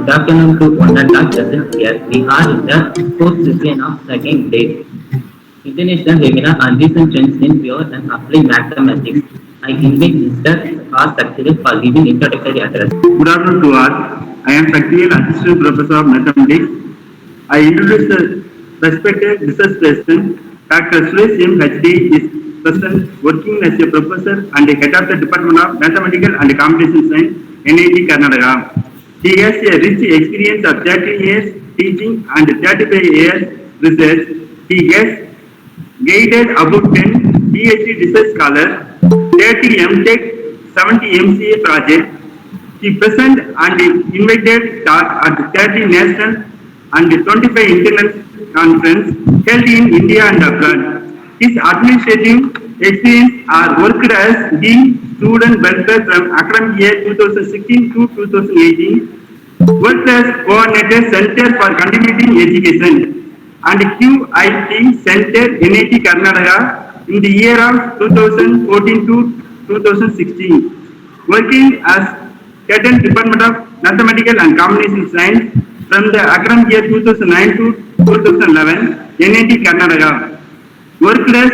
Good afternoon to one and all present here. We are in the fourth session of second day. International webinar on recent trends in pure and applied mathematics. I invite Mr. R. Saktil for giving introductory address. Good afternoon to all. I am Saktil, Assistant Professor of Mathematics. I introduce the respected research person. Dr. Suresh M. HD is present working as a professor and the head of the Department of Mathematical and Computation Science, NIT Karnataka. He has a rich experience of 30 years teaching and 35 years research. He has guided about 10 PhD research scholars, 30 MTech, 70 MCA projects. He present and invited talk at 30 national and 25 international conference held in India and abroad. His administrative experience are worked as Dean Student Welfare from academic year 2016 to 2018, worked as Coordinator Center for Continuing Education and QIT Center NIT Karnataka in the year of 2014 to 2016, working as Head Department of Mathematical and Computation Science from the academic year 2009 to 2011, NIT Karnataka. Worked as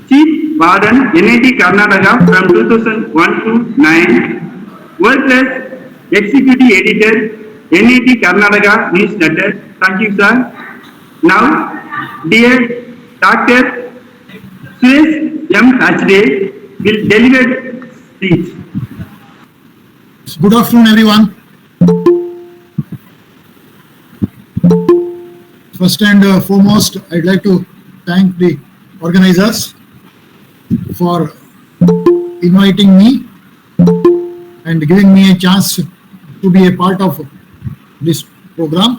Chief Warden, NIT Karnataka from 2001 to 9. Worked as Executive Editor, NIT Karnataka Newsletter. Thank you, sir. Now, dear Dr. Suresh M. HD will deliver speech. Good afternoon, everyone. First and foremost, I'd like to thank the organizers for inviting me and giving me a chance to be a part of this program.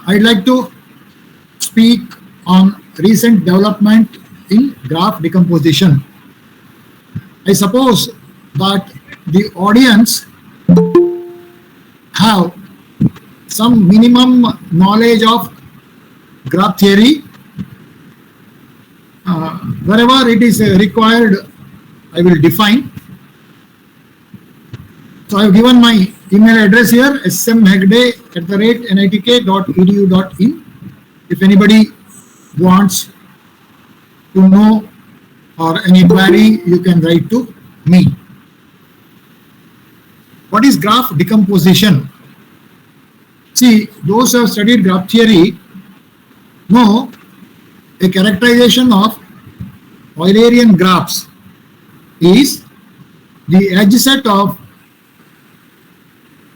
I'd like to speak on recent development in graph decomposition. I suppose that the audience have some minimum knowledge of graph theory. Wherever it is required, I will define. So I have given my email address here, smhegde@nitk.edu.in. If anybody wants to know or any query, you can write to me. What is graph decomposition? See, those who have studied graph theory know a characterization of Eulerian graphs is the edge set of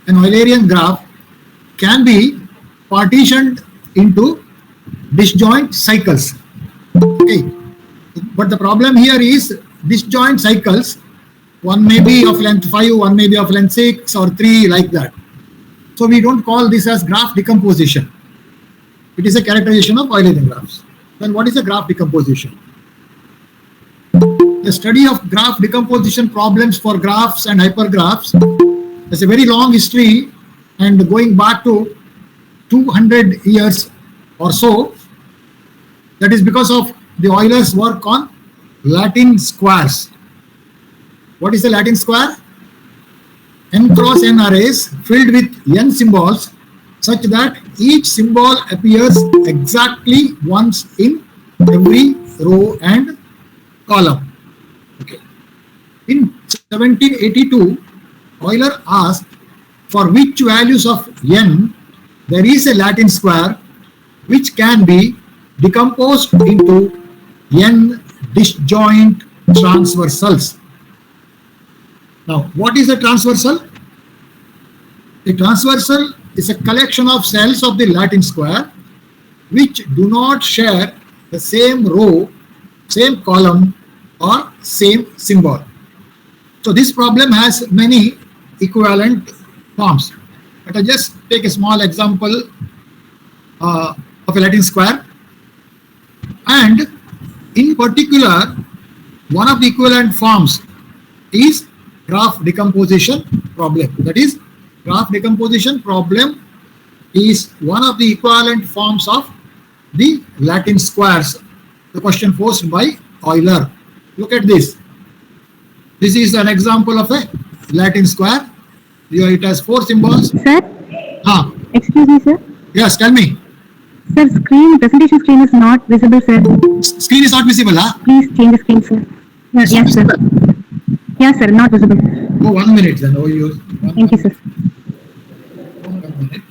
an Eulerian graph can be partitioned into disjoint cycles. Okay, but the problem here is disjoint cycles. One may be of length 5, one may be of length 6 or 3, like that. So we don't call this as graph decomposition. It is a characterization of Eulerian graphs. Then what is a graph decomposition? The study of graph decomposition problems for graphs and hypergraphs has a very long history, and going back to 200 years or so. That is because of the Euler's work on Latin squares. What is a Latin square? N cross n arrays filled with n symbols such that each symbol appears exactly once in every row and column. Okay. In 1782, Euler asked for which values of n there is a Latin square which can be decomposed into n disjoint transversals. Now, what is a transversal? A transversal is a collection of cells of the Latin square which do not share the same row, same column, or same symbol. So this problem has many equivalent forms. But I just take a small example of a Latin square. And in particular, one of the equivalent forms is graph decomposition problem. That is, graph decomposition problem is one of the equivalent forms of the Latin squares. The question posed by Euler. Look at this. This is an example of a Latin square. It has 4 symbols. Sir, Ah, excuse me, sir. yes, tell me. Sir, presentation screen is not visible, sir. Screen is not visible, huh? Please change the screen, sir. It's not Yes, sir. visible. Yes, sir, not visible. Oh, 1 minute then. Oh, you. Thank you, sir. 1 minute.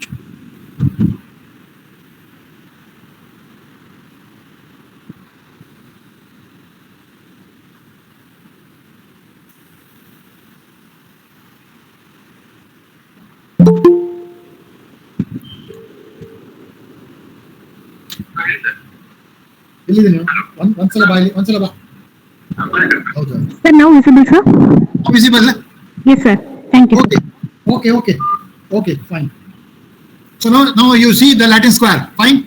ಇಲ್ಲಿದ್ದೀನಿ ಒಂದ್ಸಲ ಬಾಯಿ ಒಂದ್ಸಲ ಬಾ ಹೌದು Sir, now visible, sir? Visible Yes, sir. Thank you. okay okay fine so now you see the Latin square fine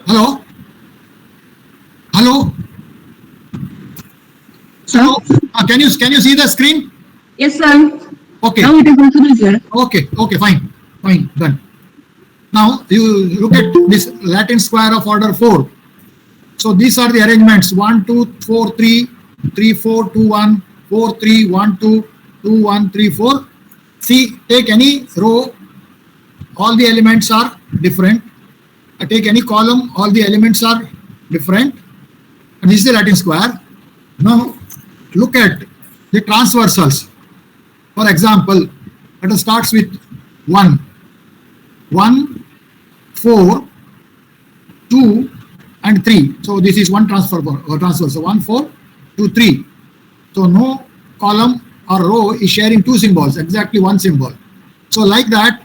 hello Sir? can you see the screen Yes, sir. okay Now it is visible, sir. okay fine done now you look at this Latin square of order 4. So these are the arrangements 1 2 4 3 3 4 2 1 4 3 1 2 2 1 3 4. See, take any row, all the elements are different. Take any column, all the elements are different. And this is the Latin square. Now look at the transversals. For example, let us start with 1 4 2 and 3. So this is one transversal. So 1 4 2 3. So no column or row is sharing 2 symbols, exactly 1 symbol. So like that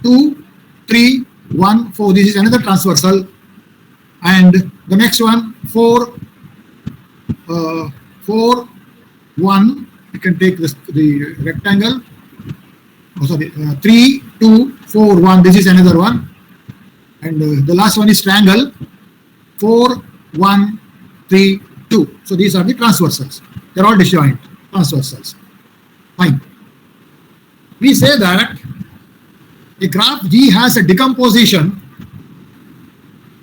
2 3 1 4. This is another transversal. And the next one 4 1. You can take this, the rectangle. Oh, sorry, 3 2 4 1. This is another one. And the last one is triangle. 4 1 3 2. So these are the transversals. They're all disjoint transversals. Fine. We say that a graph G has a decomposition.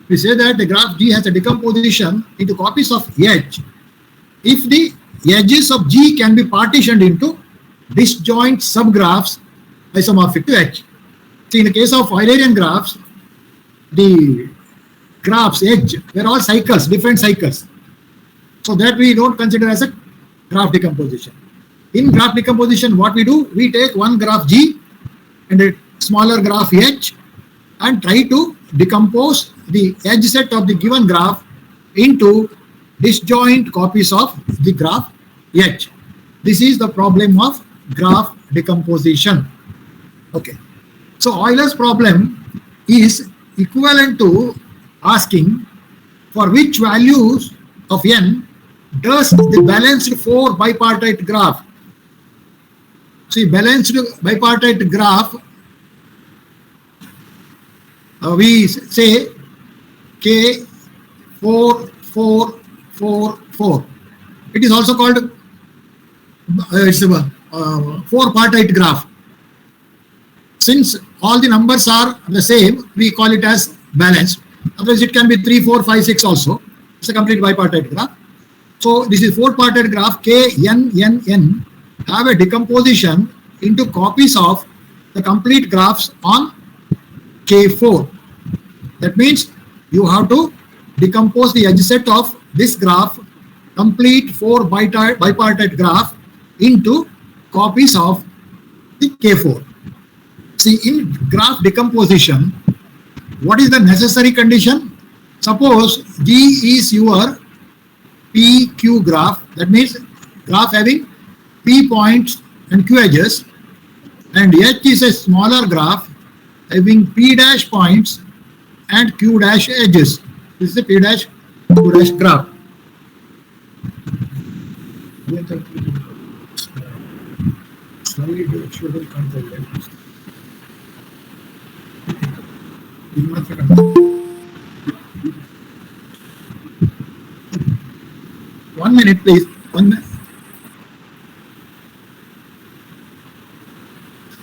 We say that the graph G has a decomposition into copies of H if the edges of G can be partitioned into disjoint subgraphs isomorphic to H. See, in the case of Eulerian graphs, the graphs H were all cycles, different cycles. So that we don't consider as a graph decomposition. In graph decomposition, what we do, we take one graph G and a smaller graph H and try to decompose the edge set of the given graph into disjoint copies of the graph H. This is the problem of graph decomposition. Okay. So Euler's problem is equivalent to asking for which values of n does the balanced 4 bipartite graph. See, balanced bipartite graph, we say K 4 4 4 4. It is also called it's a 4-partite graph. Since all the numbers are the same, we call it as balanced. Otherwise, it can be 3, 4, 5, 6 also. It's a complete bipartite graph. So this is 4-partite graph. K, N, N, N have a decomposition into copies of the complete graphs on K4. That means you have to decompose the edge set of this graph, complete 4 bipartite graph, into copies of the K4. See, in graph decomposition, what is the necessary condition? Suppose G is your PQ graph, that means graph having P points and Q edges, and H is a smaller graph having P dash points and Q dash edges. This is a P dash Q dash graph. One minute, please. 1 minute.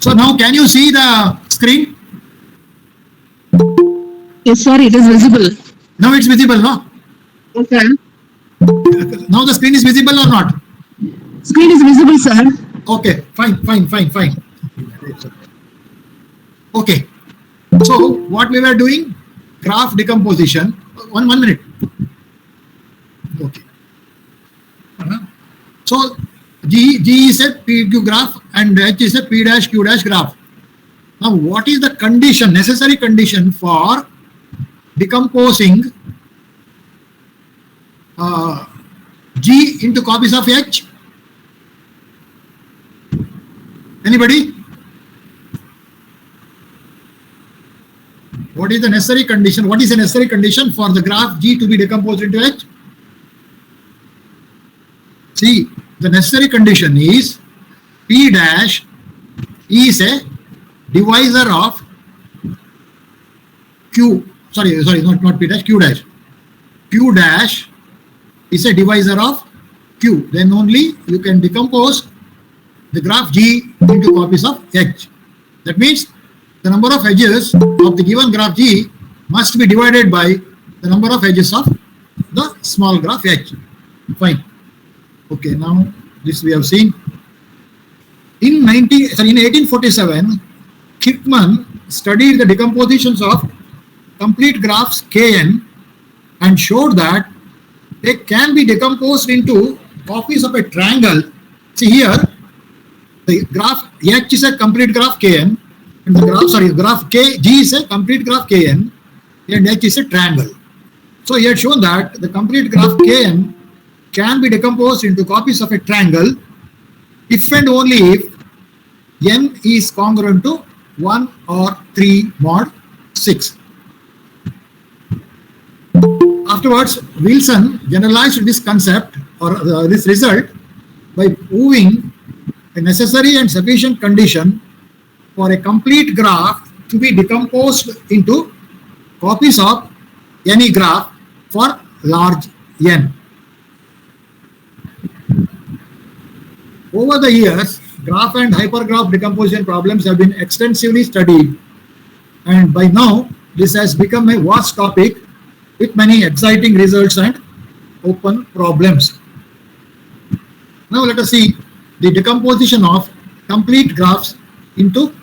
So now, can you see the screen? Yes, sir, it is visible. Now it's visible, no? Okay. Now the screen is visible or not? Screen is visible, sir. Okay, fine. Okay. So what we were doing? Graph decomposition. One minute. Okay. So G is a PQ graph and H is a P dash Q dash graph. Now what is the condition, necessary condition for decomposing G into copies of H? Anybody? What is the necessary condition? What is the necessary condition for the graph G to be decomposed into H? See, the necessary condition is P dash is a divisor of Q. Sorry, not P dash, Q dash. Q dash is a divisor of Q. Then only you can decompose the graph G into copies of H. That means the number of edges of the given graph G must be divided by the number of edges of the small graph H. Fine. Okay, now this we have seen. In 1847, Kirkman studied the decompositions of complete graphs Kn and showed that they can be decomposed into copies of a triangle. See here, the graph H is a complete graph Kn, and the graph G is a complete graph Kn, and H is a triangle. So he had shown that the complete graph Kn can be decomposed into copies of a triangle if and only if n is congruent to 1 or 3 mod 6. Afterwards, Wilson generalized this concept or this result by proving a necessary and sufficient condition for a complete graph to be decomposed into copies of any graph for large n. Over the years, graph and hypergraph decomposition problems have been extensively studied, and by now this has become a vast topic with many exciting results and open problems. Now let us see the decomposition of complete graphs into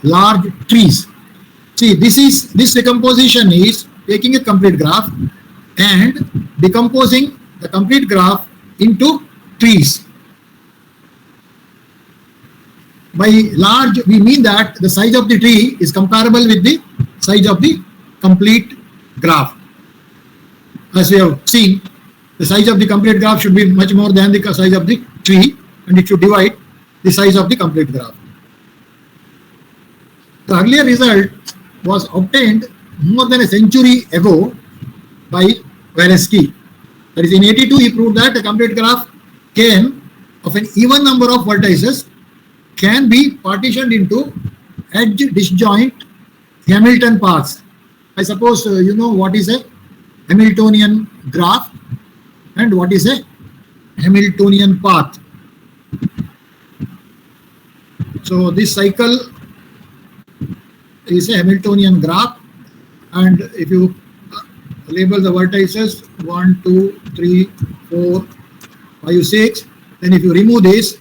large trees. See, this decomposition is taking a complete graph and decomposing the complete graph into trees. By large, we mean that the size of the tree is comparable with the size of the complete graph. As we have seen, the size of the complete graph should be much more than the size of the tree, and it should divide the size of the complete graph. The earlier result was obtained more than a century ago by Walensky. That is, in 82, he proved that a complete graph Kn of an even number of vertices can be partitioned into edge disjoint Hamilton paths. I suppose you know what is a Hamiltonian graph and what is a Hamiltonian path. So this cycle is a Hamiltonian graph, and if you label the vertices 1, 2, 3, 4, 5, 6, then if you remove this,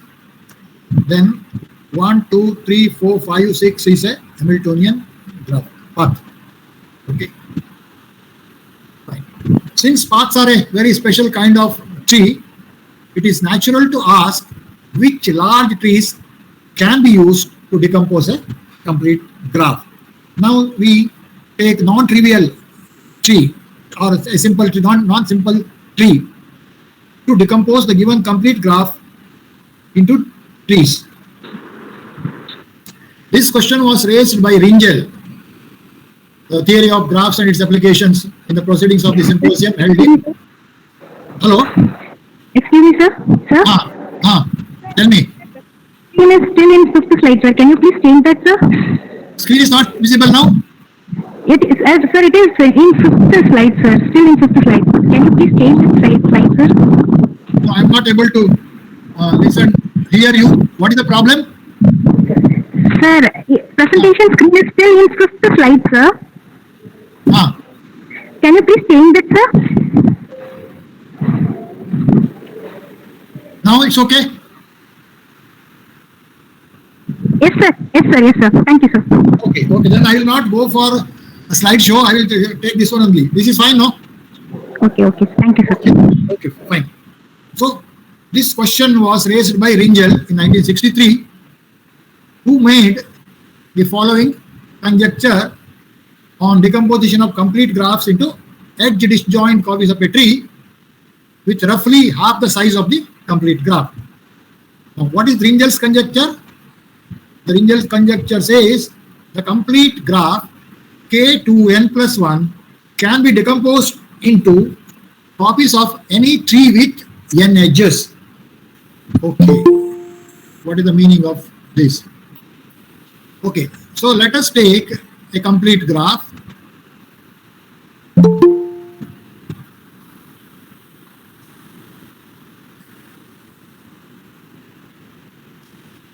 then 1, 2, 3, 4, 5, 6 is a Hamiltonian graph path. Okay. Fine. Since paths are a very special kind of tree, it is natural to ask which large trees can be used to decompose a complete graph. Now we take non-trivial tree or a simple tree, non-simple tree to decompose the given complete graph into trees. This question was raised by Ringel, the theory of graphs and its applications, in the proceedings of the symposium held in. Hello? Excuse me, sir. Sir? Tell me. Screen is still in fifth slide, sir. Can you please change that, sir? Screen is not visible now? It is, sir, it is in fifth slide, sir. Still in fifth slide. Can you please change the slide, sir? No, I am not able to hear you. What is the problem? Sir, presentation screen is still in fifth slide, sir. Can you please change it, sir? Now it's okay? Yes, sir. Yes, sir. Yes, sir. Thank you, sir. Okay, okay. Then I will not go for a slideshow. I will take this one only. This is fine, no? Okay, okay. Thank you, sir. Okay, okay, fine. So this question was raised by Ringel in 1963, who made the following conjecture on decomposition of complete graphs into edge disjoint copies of a tree with roughly half the size of the complete graph. Now, what is Ringel's conjecture? The Ringel's conjecture says the complete graph K2n plus 1 can be decomposed into copies of any tree with n edges. Okay, what is the meaning of this? Okay, so let us take a complete graph.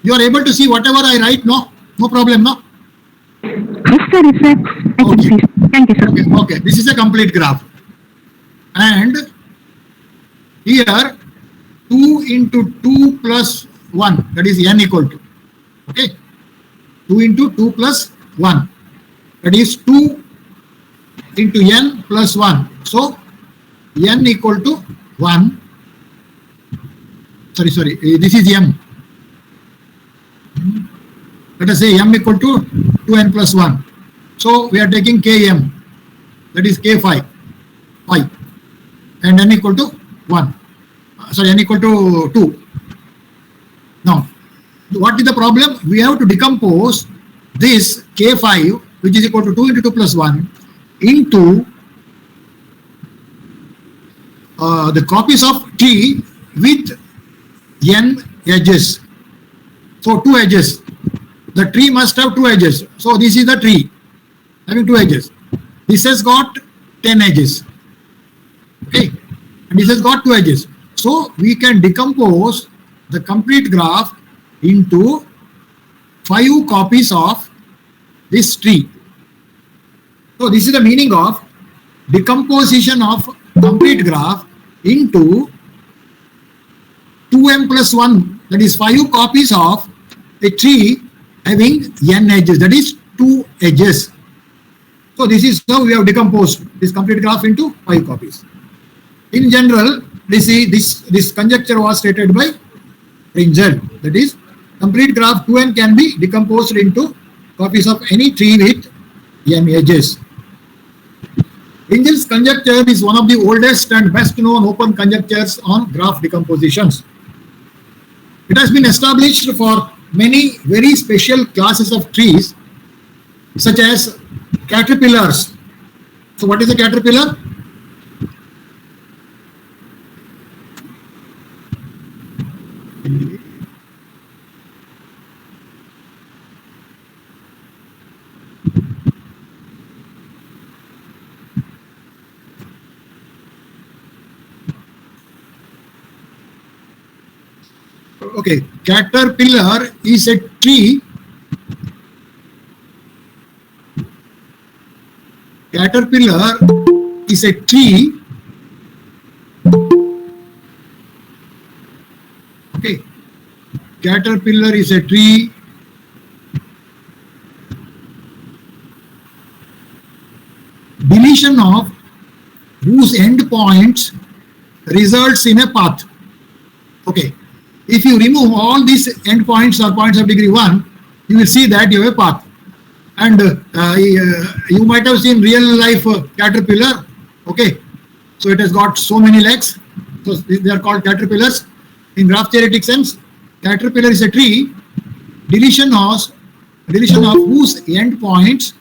You are able to see whatever I write, no? No problem, no? Yes, sir. Yes, sir. I can Okay. see. Thank you, sir. Okay, okay. This is a complete graph. And here 2 into 2 plus 1, that is n equal to, okay, 2 into 2 plus 1, that is 2 into n plus 1. So n equal to 1. Sorry, this is m. Let us say m equal to 2n plus 1. So we are taking km, that is k5, and n equal to 1. N equal to 2. Now, what is the problem? We have to decompose this k5, which is equal to 2 into 2 plus 1, into the copies of t with n edges. So 2 edges. The tree must have 2 edges. So this is the tree having 2 edges. This has got 10 edges. Okay. And this has got 2 edges. So we can decompose the complete graph into 5 copies of this tree. So this is the meaning of decomposition of complete graph into 2m plus 1, that is 5 copies of a tree having n edges, that is 2 edges. So this is how we have decomposed this complete graph into 5 copies. In general, this conjecture was stated by Ringel, that is complete graph 2n can be decomposed into copies of any tree with n edges. Ringel's conjecture is one of the oldest and best known open conjectures on graph decompositions. It has been established for many very special classes of trees, such as caterpillars. So what is a caterpillar? Okay, caterpillar is a tree. Caterpillar is a tree. Okay, caterpillar is a tree. Deletion of whose endpoints results in a path. Okay. If you remove all these endpoints or points of degree 1, you will see that you have a path. And you might have seen real life caterpillar. Okay, so it has got so many legs. So they are called caterpillars. In graph theoretic sense, caterpillar is a tree. Deletion of whose endpoints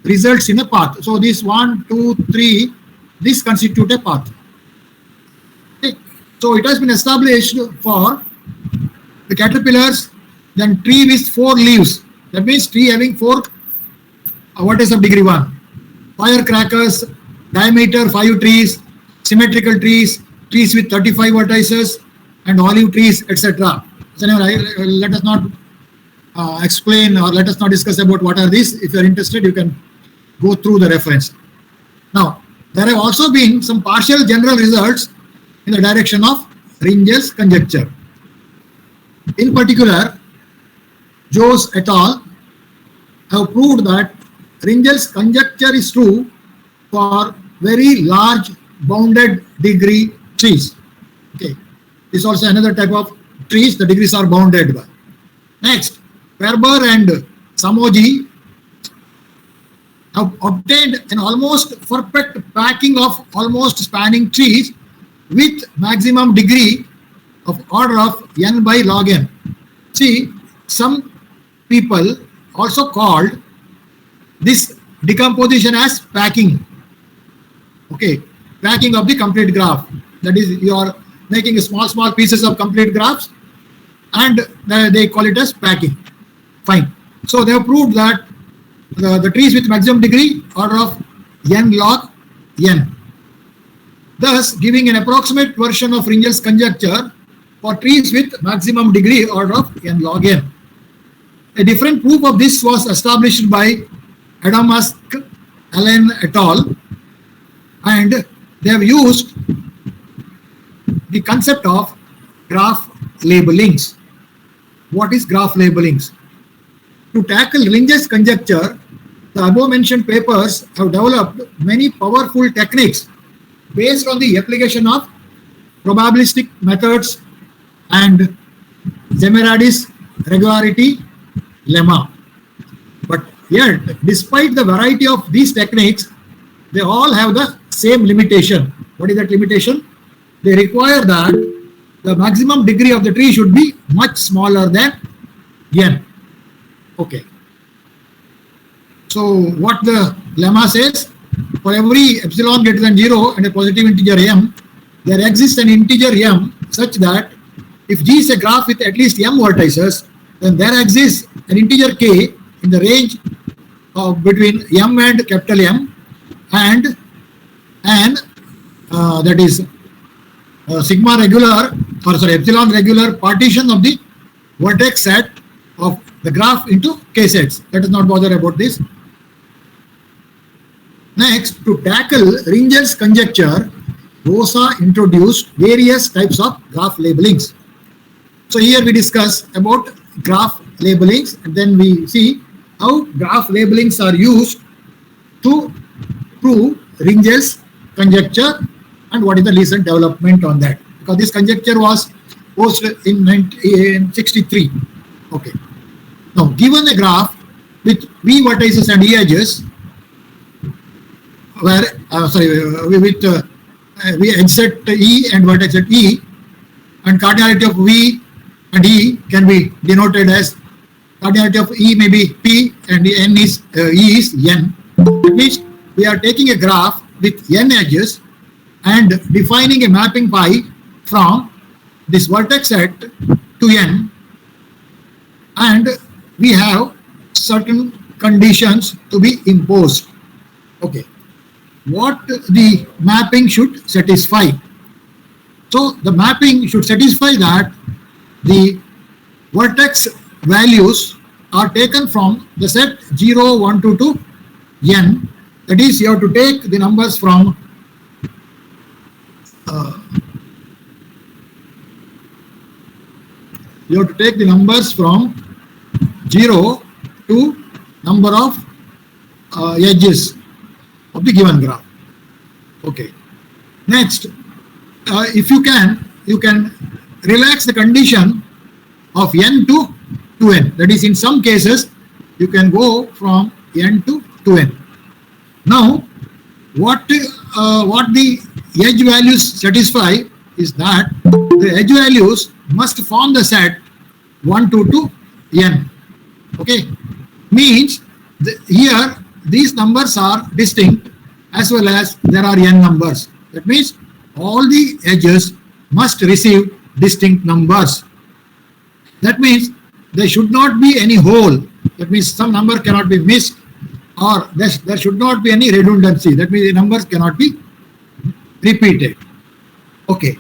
results in a path. So this 1, 2, 3, this constitute a path. Okay. So it has been established for the caterpillars, then tree with 4 leaves. That means tree having 4 vertices of degree 1. Firecrackers, diameter 5 trees, symmetrical trees, trees with 35 vertices, and olive trees, etc. So anyway, let us not explain or let us not discuss about what are these. If you are interested, you can go through the reference. Now, there have also been some partial general results in the direction of Ringel's conjecture. In particular, Jose et al. Have proved that Ringel's conjecture is true for very large bounded degree trees. Okay, this is also another type of trees. The degrees are bounded by. Next, Ferber and Samoji have obtained an almost perfect packing of almost spanning trees with maximum degree of order of n by log n. See, some people also called this decomposition as packing. Okay, packing of the complete graph. That is, you are making small pieces of complete graphs and they call it as packing. Fine. So they have proved that the trees with maximum degree order of n log n, thus giving an approximate version of Ringel's conjecture for trees with maximum degree order of n log n. A different proof of this was established by Adams, Allen et al. And they have used the concept of graph labelings. What is graph labelings? To tackle Ringel's conjecture, the above mentioned papers have developed many powerful techniques based on the application of probabilistic methods and Zemeradi's regularity lemma. But yet, despite the variety of these techniques, they all have the same limitation. What is that limitation? They require that the maximum degree of the tree should be much smaller than n. Okay. So what the lemma says, for every epsilon greater than 0 and a positive integer m, there exists an integer m such that if G is a graph with at least m vertices, then there exists an integer k in the range of between m and capital M and that is sigma regular, or sorry, epsilon regular partition of the vertex set of the graph into k sets. Let us not bother about this. Next, to tackle Ringel's conjecture, Rosa introduced various types of graph labelings. So here we discuss about graph labelings, and then we see how graph labelings are used to prove Ringel's conjecture and what is the recent development on that. Because this conjecture was posted in 1963. Okay. Now, given a graph with V vertices and E edges, where with edge set E and vertex set E, and cardinality of V and E can be denoted as cardinality of E may be P and N is E is N. That means we are taking a graph with N edges and defining a mapping phi from this vertex set to N, and we have certain conditions to be imposed. Okay. What the mapping should satisfy? So the mapping should satisfy that the vertex values are taken from the set 0, 1, 2 to n. That is, you have to take the numbers from you have to take the numbers from 0 to number of edges of the given graph. Okay. Next, if you can relax the condition of n to 2n. That is, in some cases, you can go from n to 2n. Now, what the edge values satisfy is that the edge values must form the set 1, 2 to n. Okay, means here these numbers are distinct as well as there are n numbers. That means all the edges must receive distinct numbers. That means there should not be any hole. That means some number cannot be missed, or there should not be any redundancy. That means the numbers cannot be repeated. Okay.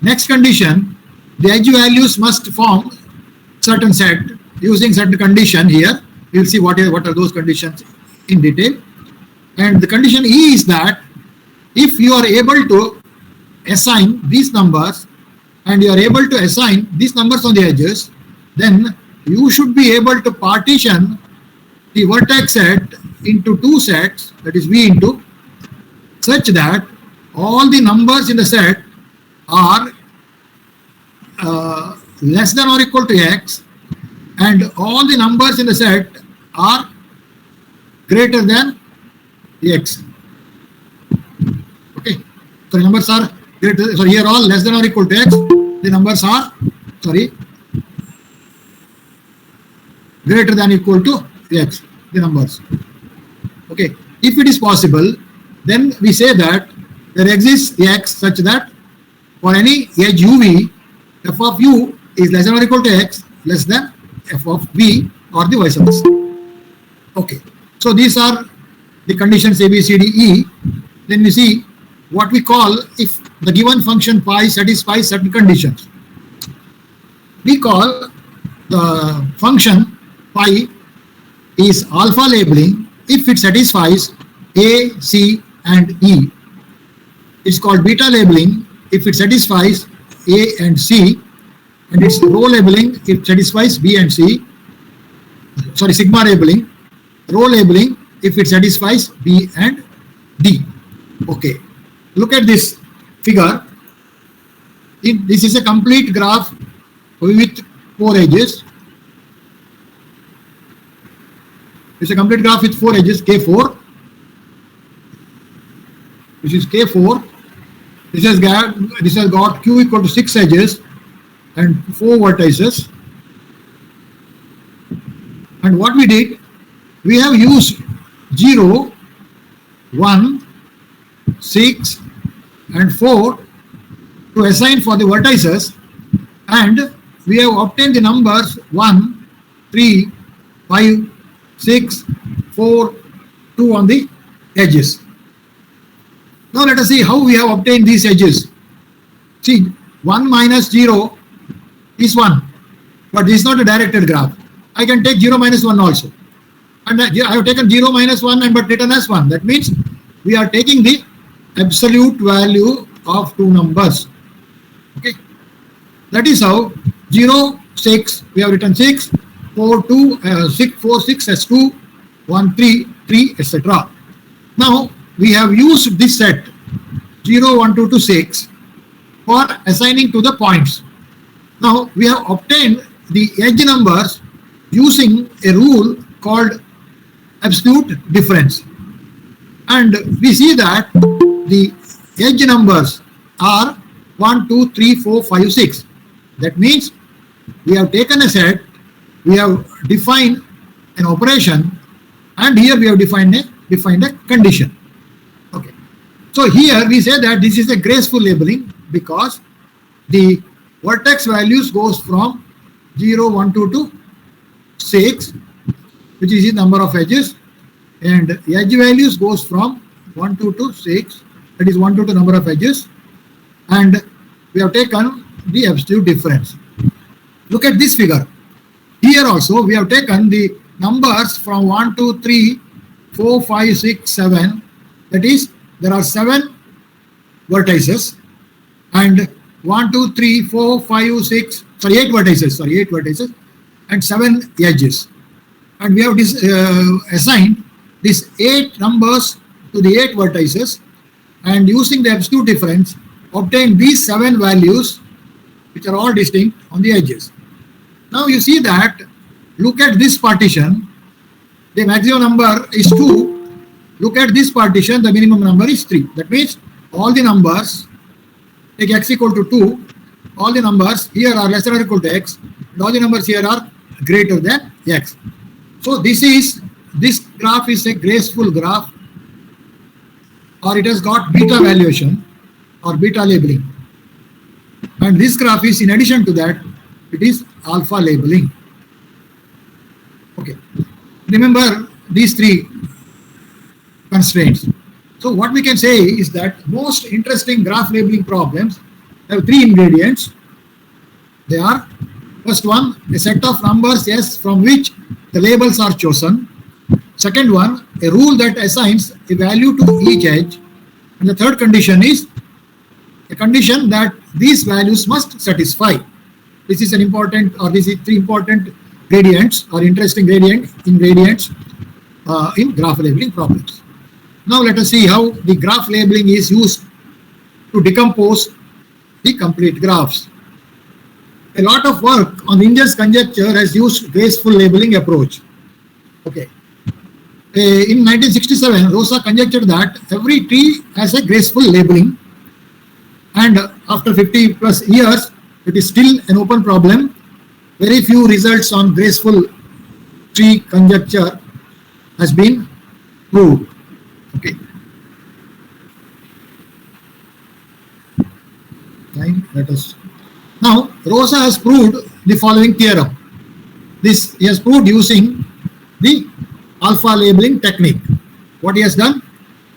Next condition, the edge values must form certain set using certain condition. Here we will see what are those conditions in detail. And the condition E is that if you are able to assign these numbers and you are able to assign these numbers on the edges, then you should be able to partition the vertex set into two sets, that is V into, such that all the numbers in the set are less than or equal to x, and all the numbers in the set are greater than x. Okay, so numbers are greater, so here all less than or equal to x, the numbers are, greater than or equal to x, the numbers. Okay, if it is possible, then we say that there exists x such that for any edge uv, f of u is less than or equal to x, less than f of v, or the vice versa. Okay, so these are the conditions A, B, C, D, E. Then we see what we call if the given function pi satisfies certain conditions. We call the function pi is alpha labeling if it satisfies A, C, and E. It's called beta labeling if it satisfies A and C, and it's rho labeling if it satisfies B and C. Sorry, sigma labeling, rho labeling if it satisfies B and D. Okay, look at this figure. This is a complete graph with 4 edges. It's a complete graph with 4 edges, K4. This is K4. This has got Q equal to 6 edges and 4 vertices. And what we did, we have used 0, 1, 6, and 4 to assign for the vertices, and we have obtained the numbers 1, 3, 5, 6, 4, 2 on the edges. Now let us see how we have obtained these edges. See, 1 minus 0 is 1, but this is not a directed graph. I can take 0 minus 1 also. And I have taken 0 minus 1 and but written as 1. That means we are taking the absolute value of two numbers. Okay. That is how 0, 6, we have written 6, 4, 2, 6, 4, 6 as 2, 1, 3, 3, etc. Now we have used this set 0, 1, 2 to 6 for assigning to the points. Now we have obtained the edge numbers using a rule called absolute difference. And we see that the edge numbers are 1, 2, 3, 4, 5, 6. That means we have taken a set, we have defined an operation, and here we have defined a condition. Okay. So here we say that this is a graceful labeling because the vertex values goes from 0, 1, 2 to 6, which is the number of edges, and the edge values goes from 1, 2 to 6, that is 1, 2 to number of edges, and we have taken the absolute difference. Look at this figure. Here also we have taken the numbers from 1, 2, 3, 4, 5, 6, 7, that is there are 7 vertices, and 1, 2, 3, 4, 5, 6, 8 vertices, and 7 edges. And we have assigned these 8 numbers to the 8 vertices, and using the absolute difference obtain these 7 values which are all distinct on the edges. Now you see that, look at this partition, the maximum number is 2. Look at this partition, the minimum number is 3. That means all the numbers, take x equal to 2, all the numbers here are less than or equal to x, and all the numbers here are greater than x. So this graph is a graceful graph, or it has got beta valuation or beta labeling. And this graph is, in addition to that, it is alpha labeling. Okay. Remember these 3 constraints. So what we can say is that most interesting graph labeling problems have 3 ingredients. They are, first one, a set of numbers S from which the labels are chosen. Second one, a rule that assigns a value to each edge. And the third condition is a condition that these values must satisfy. This is an important, or these are 3 important gradients or interesting gradients in graph labeling problems. Now let us see how the graph labeling is used to decompose the complete graphs. A lot of work on Inger's conjecture has used graceful labeling approach. Okay. In 1967, Rosa conjectured that every tree has a graceful labeling, and after 50 plus years, it is still an open problem. Very few results on graceful tree conjecture has been proved. Okay. Let us. Now, Rosa has proved the following theorem. This he has proved using the alpha labeling technique. What he has done?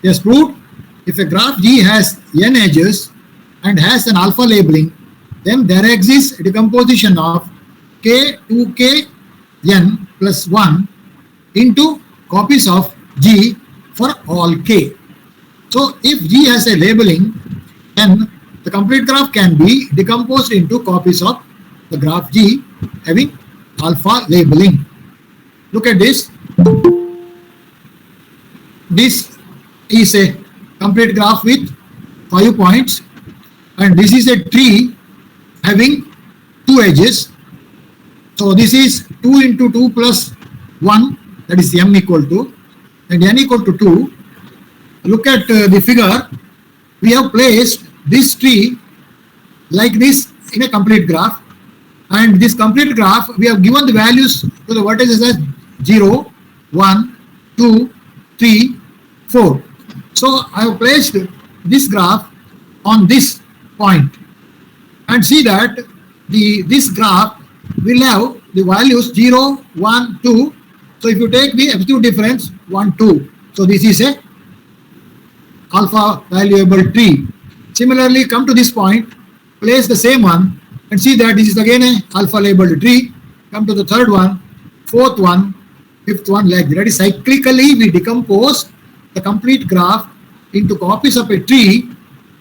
He has proved if a graph G has n edges and has an alpha labeling, then there exists a decomposition of k 2k n plus 1 into copies of G for all k. So if G has a labeling, then the complete graph can be decomposed into copies of the graph G having alpha labeling. Look at this. This is a complete graph with 5 points, and this is a tree having 2 edges. So this is 2 into 2 plus 1, that is m equal to, and n equal to 2. Look at the figure. We have placed this tree like this in a complete graph, and this complete graph we have given the values to the vertices as 0, 1, 2, 3, 4. So I have placed this graph on this point, and see that this graph will have the values 0, 1, 2. So if you take the absolute difference 1, 2, so this is a alpha valuable tree. Similarly, come to this point, place the same one, and see that this is again a alpha labeled tree. Come to the third one, fourth one, fifth one, like that. Is cyclically we decompose the complete graph into copies of a tree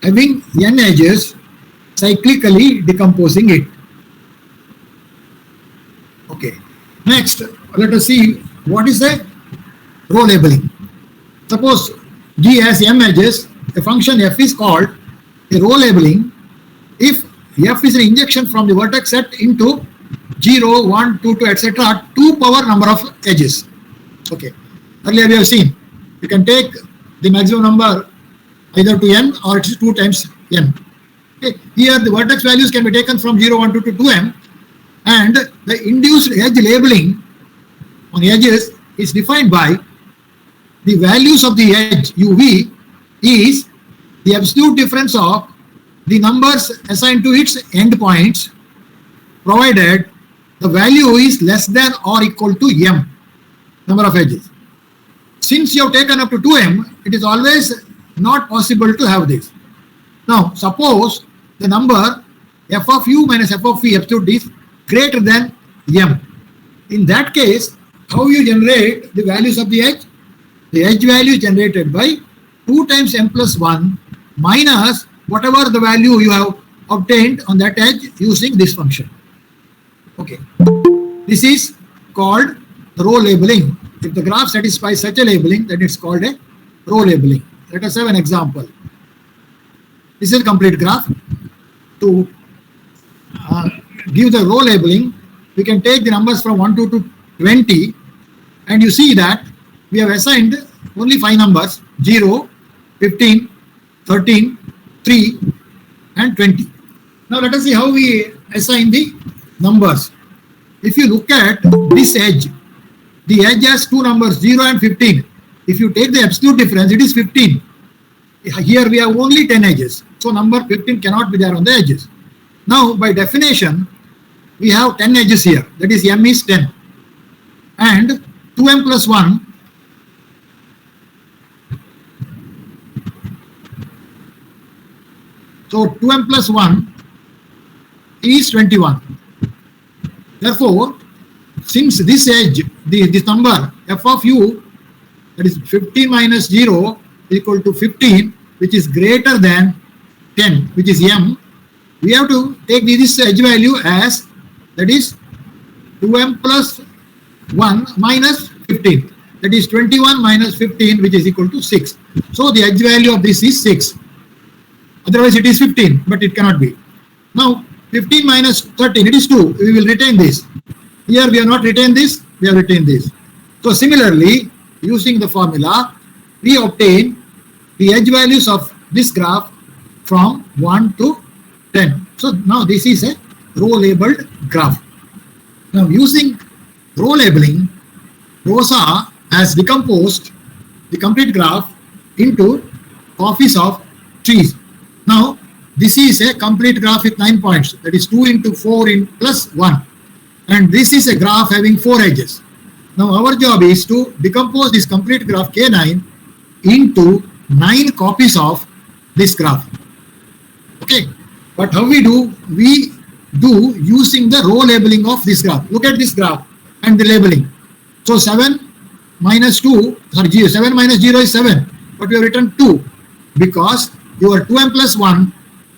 having n edges, cyclically decomposing it. Okay. Next, let us see what is the row labeling. Suppose G has m edges, a function f is called a row labeling if f is an injection from the vertex set into 0, 1, 2, 2, etc. 2 power number of edges. Okay. Earlier we have seen you can take the maximum number either to n or it is 2 times n. Okay. Here the vertex values can be taken from 0, 1, 2 to 2m, and the induced edge labeling on the edges is defined by the values of the edge uv is the absolute difference of the numbers assigned to its endpoints, provided the value is less than or equal to m, number of edges. Since you have taken up to 2m, it is always not possible to have this. Now, suppose the number f of u minus f of v absolute is greater than m. In that case, how you generate the values of the edge? The edge value is generated by 2 times m plus 1 minus whatever the value you have obtained on that edge using this function. Okay. This is called row labeling. If the graph satisfies such a labeling, then it's called a row labeling. Let us have an example. This is a complete graph. To give the row labeling, we can take the numbers from 1 to 20, and you see that we have assigned only 5 numbers: 0, 15, 13, 3, and 20. Now let us see how we assign the numbers. If you look at this edge, the edge has 2 numbers, 0 and 15. If you take the absolute difference, it is 15. Here we have only 10 edges, so number 15 cannot be there on the edges. Now by definition, we have 10 edges here, that is m is 10, and 2m plus 1 so 2m plus 1 is 21. Therefore, since this edge, this number f of u, that is 15 minus 0 is equal to 15, which is greater than 10, which is m, we have to take this edge value as, that is 2m plus 1 minus 15. That is 21 minus 15, which is equal to 6. So the edge value of this is 6. Otherwise it is 15, but it cannot be. Now 15 minus 13, it is 2. We will retain this. Here we have not retained this, we have retained this. So similarly, using the formula, we obtain the edge values of this graph from 1 to 10. So now this is a row labeled graph. Now using row labeling, Rosa has decomposed the complete graph into copies of trees. Now this is a complete graph with 9 points, that is 2 into 4 in plus 1. And this is a graph having 4 edges. Now our job is to decompose this complete graph K9 into 9 copies of this graph. Okay, but how we do? We do using the row labeling of this graph. Look at this graph and the labeling. So 7 minus 2, sorry, 7 minus 0 is 7, but we have written 2 because your 2m plus 1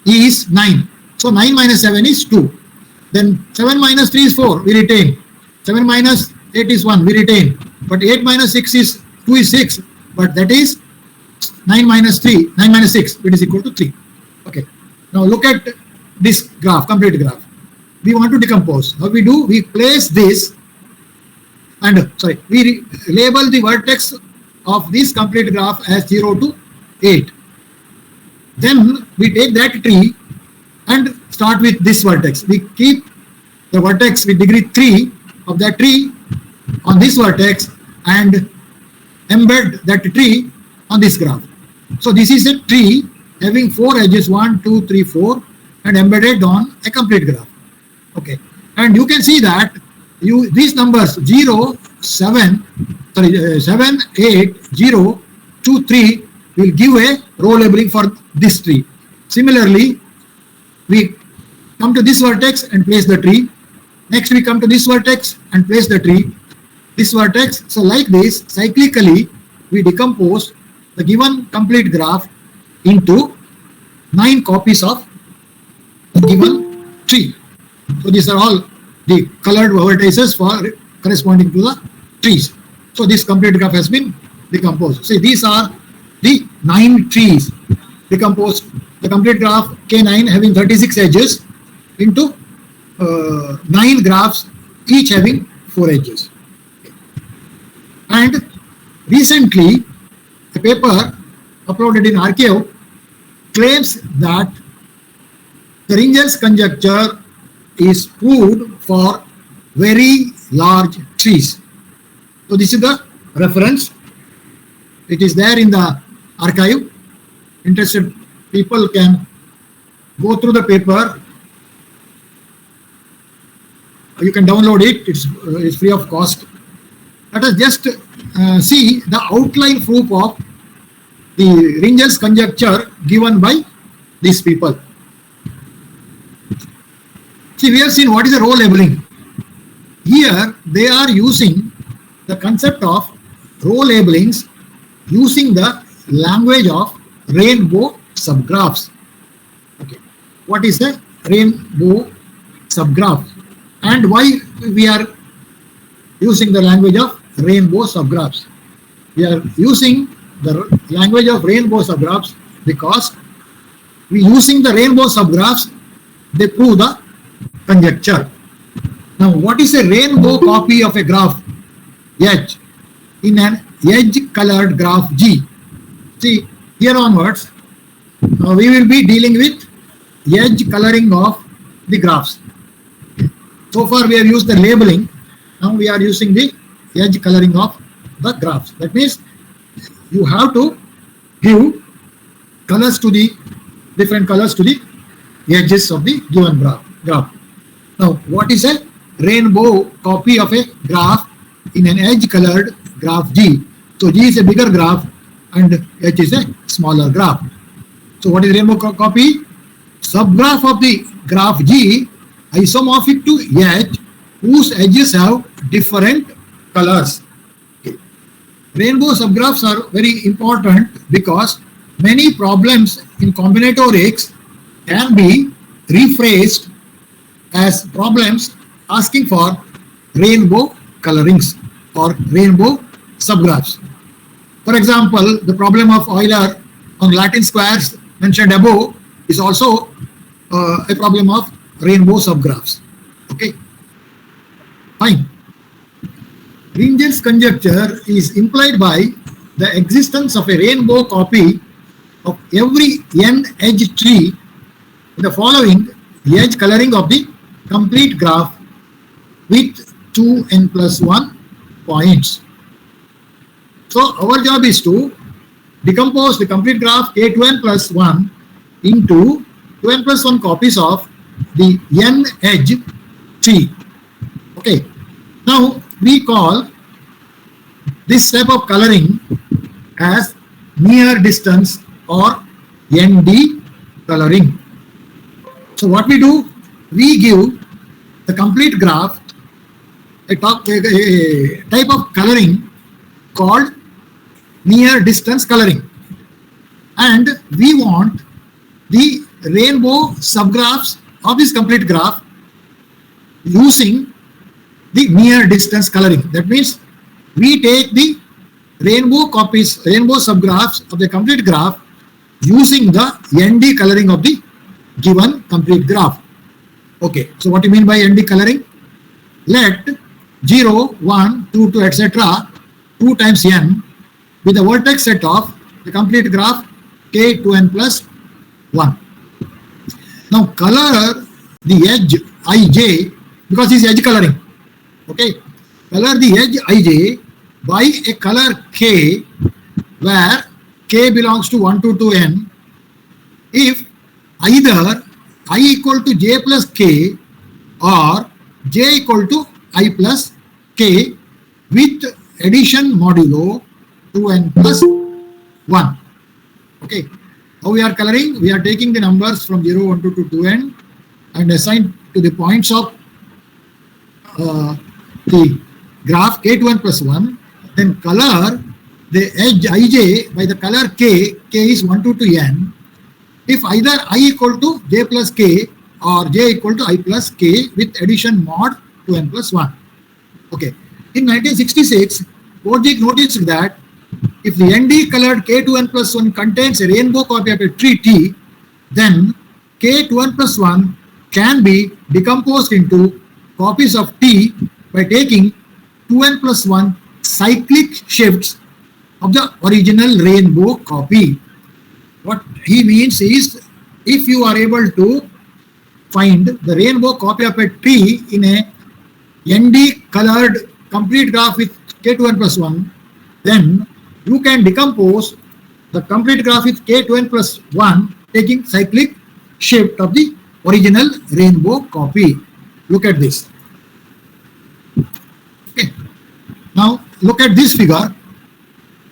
is 9. So 9 minus 7 is 2. Then 7 minus 3 is 4, we retain. 7 minus 8 is 1, we retain. But 8 minus 6 is 2 is 6, but that is 9 minus 3, 9 minus 6, it is equal to 3. Okay. Now look at this graph, complete graph. We want to decompose. How we do? We place this and we label the vertex of this complete graph as 0 to 8. Then we take that tree and start with this vertex. We keep the vertex with degree 3 of that tree on this vertex and embed that tree on this graph. So this is a tree having 4 edges, 1, 2, 3, 4, and embedded on a complete graph. Okay, and you can see that these numbers 0, 7, 8, 0, 2, 3 will give a row labeling for this tree. Similarly, we come to this vertex and place the tree. Next we come to this vertex and place the tree. This vertex. So like this, cyclically we decompose the given complete graph into 9 copies of the given tree. So these are all the colored vertices for corresponding to the trees. So this complete graph has been decomposed. See, these are the 9 trees decomposed. The complete graph K9 having 36 edges into 9 graphs, each having 4 edges. And recently, a paper uploaded in Archive claims that the Ringel's conjecture is proved for very large trees. So this is the reference. It is there in the archive. Interested people can go through the paper. You can download it. It's free of cost. Let us just see the outline proof of the Ringel's conjecture given by these people. See, we have seen what is a row labeling. Here they are using the concept of row labelings using the language of rainbow subgraphs. Okay, what is a rainbow subgraph and why we are using the language of rainbow subgraphs? We are using the language of rainbow subgraphs because we using the rainbow subgraphs, they prove the conjecture. Now, what is a rainbow copy of a graph H in an edge-colored graph G? See, here onwards, we will be dealing with edge coloring of the graphs. So far, we have used the labeling. Now, we are using the edge coloring of the graphs. That means you have to give colors to the different colors to the edges of the given graph. Now, what is a rainbow copy of a graph in an edge-colored graph G? So G is a bigger graph and H is a smaller graph. So what is rainbow copy? Subgraph of the graph G isomorphic to H whose edges have different colors. Okay. Rainbow subgraphs are very important because many problems in combinatorics can be rephrased as problems asking for rainbow colorings or rainbow subgraphs. For example, the problem of Euler on Latin squares mentioned above is also a problem of rainbow subgraphs. Okay, fine. Ringel's conjecture is implied by the existence of a rainbow copy of every n-edge tree in the following edge coloring of the complete graph with 2n+1 points. So our job is to decompose the complete graph k2n+1 into 2n+1 copies of the n-edge tree. Okay. Now we call this type of coloring as near distance or ND coloring. So what we do, we give the complete graph a type of coloring called near distance coloring, and we want the rainbow subgraphs of this complete graph using the near distance coloring. That means we take the rainbow copies, rainbow subgraphs of the complete graph using the ND coloring of the given complete graph. Okay, so what do you mean by ND coloring? Let 0, 1, 2, 2, etc. 2 times n be the vertex set of the complete graph k2n+1. Now color the edge ij, because this is edge coloring. Okay, color the edge ij by a color k where k belongs to 1 to 2n if either I equal to j plus k or j equal to I plus k with addition modulo 2n+1. Okay, how we are coloring? We are taking the numbers from 0, 1, 2 to 2n and assign to the points of the graph k2n+1, then color the edge ij by the color k is 1 to 2n if either I equal to j plus k or j equal to I plus k with addition mod 2n+1. Okay, in 1966, Kojic noticed that if the ND colored k2n+1 contains a rainbow copy of a tree T, then k2n+1 can be decomposed into copies of T by taking 2n+1 cyclic shifts of the original rainbow copy. What he means is, if you are able to find the rainbow copy of a tree in a ND colored complete graph with k2n+1, then you can decompose the complete graph with k2n+1 taking cyclic shift of the original rainbow copy. Look at this. Okay. Now look at this figure.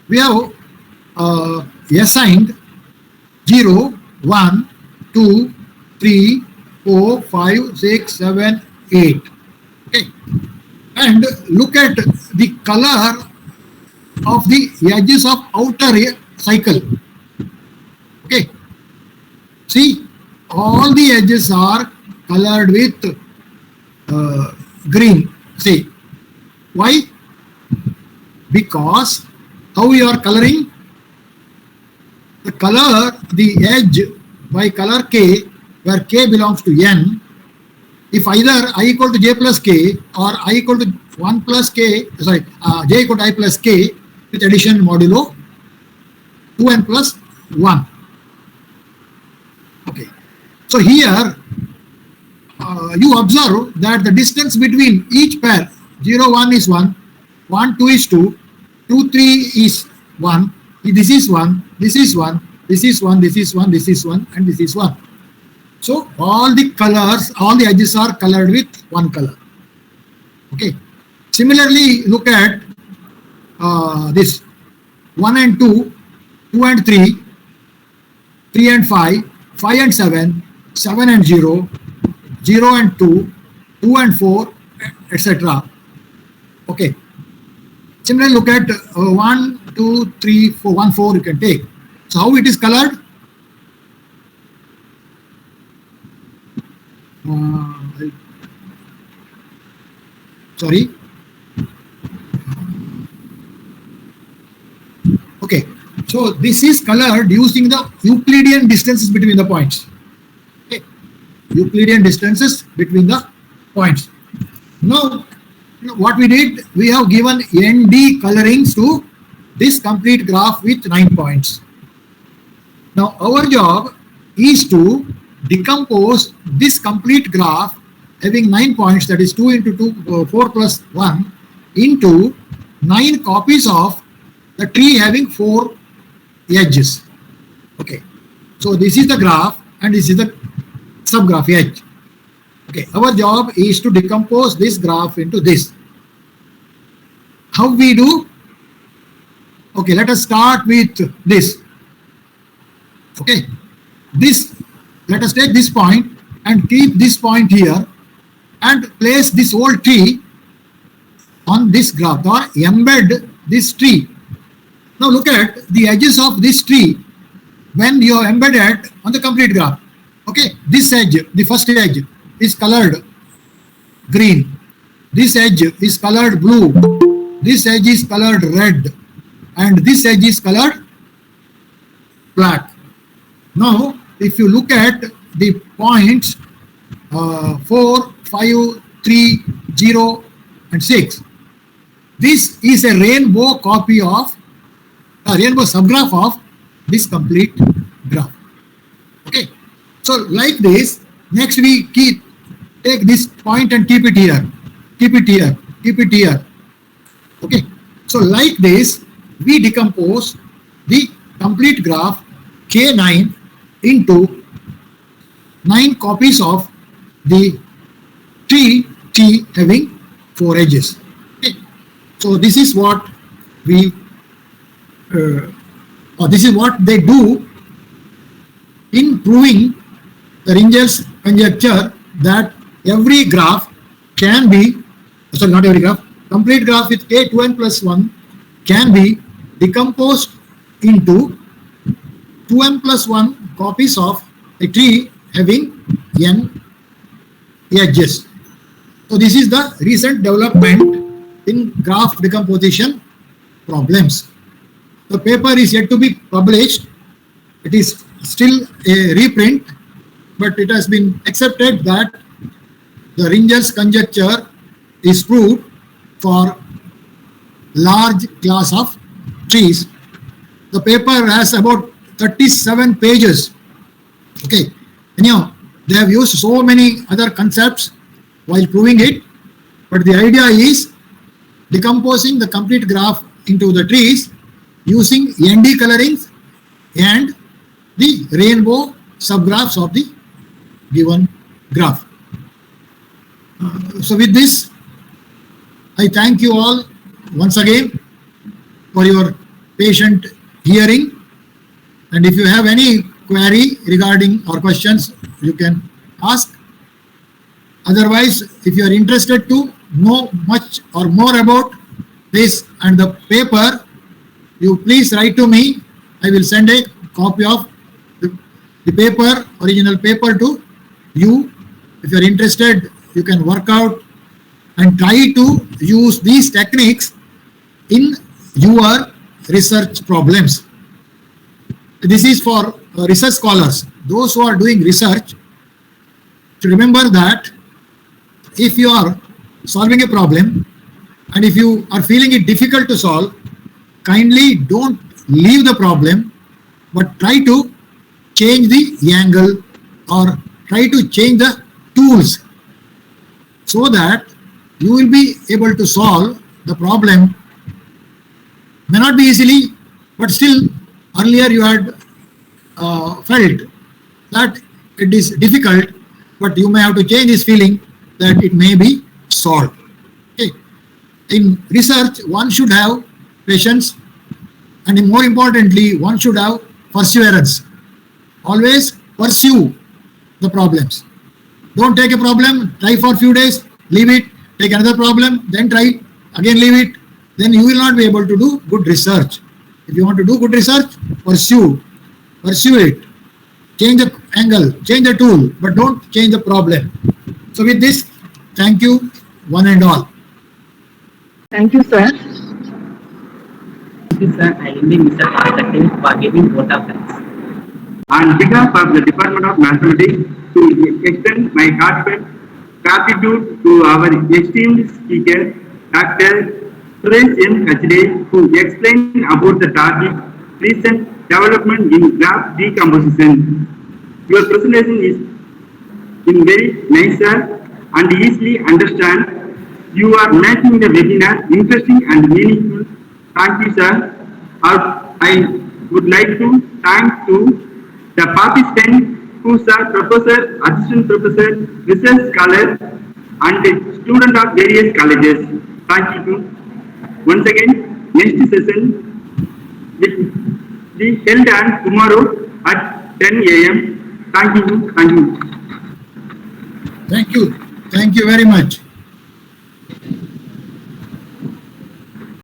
We have assigned 0, 1, 2, 3, 4, 5, 6, 7, 8. Okay. And look at the color of the edges of outer cycle. Okay. See, all the edges are colored with green. See, why? Because how we are coloring? The color the edge by color k, where k belongs to n, if either I equal to j plus k or I equal to 1 plus k, sorry, j equal to I plus k with addition modulo 2n+1. Okay. So here you observe that the distance between each pair 0, 1 is 1, 1, 2 is 2, 2, 3 is 1, this is 1, this is 1, this is 1, this is 1, this is 1, and this is 1. So all the colors, all the edges are colored with one color. Okay. Similarly, look at this 1 and 2, 2 and 3, 3 and 5, 5 and 7, 7 and 0, 0 and 2, 2 and 4, etc. Okay. Similarly, look at 1, 2, 3, 4, 1, 4 you can take. So how it is colored? Sorry. So this is colored using the Euclidean distances between the points. Okay. Euclidean distances between the points. Now, what we did, we have given ND colorings to this complete graph with 9 points. Now, our job is to decompose this complete graph having 9 points, that is 2 into 2, 4 plus 1, into 9 copies of the tree having 4 edges. Okay, so this is the graph and this is the subgraph edge. Okay, our job is to decompose this graph into this. How we do? Okay, let us start with this. Okay, this, let us take this point and keep this point here and place this whole tree on this graph or embed this tree. Now look at the edges of this tree when you are embedded on the complete graph. Okay, this edge, the first edge is colored green. This edge is colored blue. This edge is colored red. And this edge is colored black. Now, if you look at the points 4, 5, 3, 0, and 6, this is a rainbow copy of a rainbow subgraph of this complete graph. Okay, so like this, next we take this point and keep it here, keep it here, keep it here. Okay, so like this, we decompose the complete graph K9 into 9 copies of the tree T having 4 edges. Okay, so this is what we this is what they do in proving the Ringel's conjecture that every graph can be, sorry, not every graph, complete graph with K2n plus 1 can be decomposed into 2n plus 1 copies of a tree having n edges. So this is the recent development in graph decomposition problems. The paper is yet to be published. It is still a reprint, but it has been accepted that the Ringel's conjecture is proved for large class of trees. The paper has about 37 pages. Okay, anyhow, they have used so many other concepts while proving it, but the idea is decomposing the complete graph into the trees using ND colorings and the rainbow subgraphs of the given graph. So with this, I thank you all once again for your patient hearing, and if you have any query regarding or questions, you can ask. Otherwise, if you are interested to know much or more about this and the paper, you please write to me. I will send a copy of the paper, original paper to you. If you are interested, you can work out and try to use these techniques in your research problems. This is for research scholars. Those who are doing research, to remember that if you are solving a problem and if you are feeling it difficult to solve, kindly don't leave the problem, but try to change the angle or try to change the tools so that you will be able to solve the problem. May not be easily, but still earlier you had felt that it is difficult, but you may have to change this feeling that it may be solved. Okay. In research, one should have patience, and more importantly, one should have perseverance. Always pursue the problems. Don't take a problem, try for a few days, leave it, take another problem, then try, again leave it, then you will not be able to do good research. If you want to do good research, pursue it. Change the angle, change the tool, but don't change the problem. So with this, thank you, one and all. Thank you, sir. Thank you, sir. I invite Mr. Secretary for giving vote of thanks. On behalf of the Department of Mathematics, to extend my heartfelt gratitude to our esteemed speaker, Dr. Suresh M. Hachide, who explained about the topic recent development in graph decomposition. Your presentation is in very nice, sir, and easily understand. You are making the webinar interesting and meaningful. Thank you, sir. I would like to thank to the participants who are professor, assistant professor, research scholar, and student of various colleges. Thank you. Once again, next session will be held on tomorrow at 10 a.m. Thank you. Thank you. Thank you. Thank you very much.